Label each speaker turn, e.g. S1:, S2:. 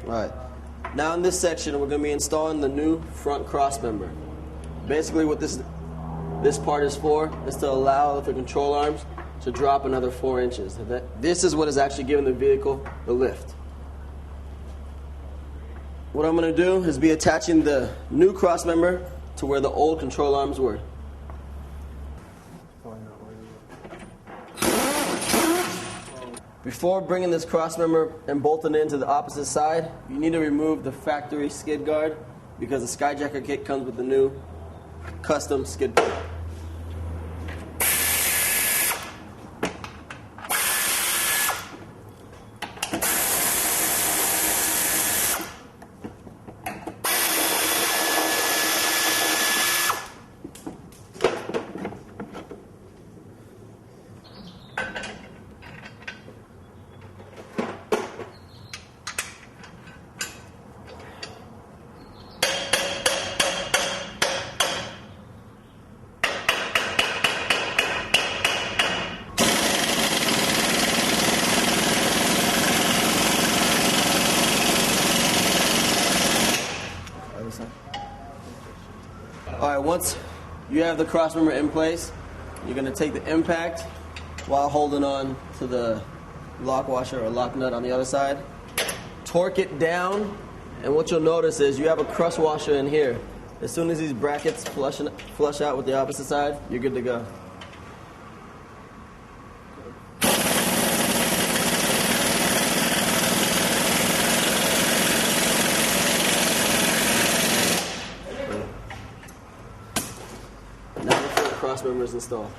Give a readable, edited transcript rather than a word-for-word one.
S1: Alright, now in this section we're going to be installing the new front cross member. Basically what this part is for is to allow the control arms to drop another 4 inches. This is what is actually giving the vehicle the lift. What I'm going to do is be attaching the new cross member to where the old control arms were. Before bringing this cross member and bolting it into the opposite side, you need to remove the factory skid guard because the Skyjacker kit comes with the new custom skid guard. Alright, once you have the cross member in place, you're going to take the impact while holding on to the lock washer or lock nut on the other side. Torque it down, and what you'll notice is you have a cross washer in here. As soon as these brackets flush out with the opposite side, you're good to go. Now the front cross member is installed.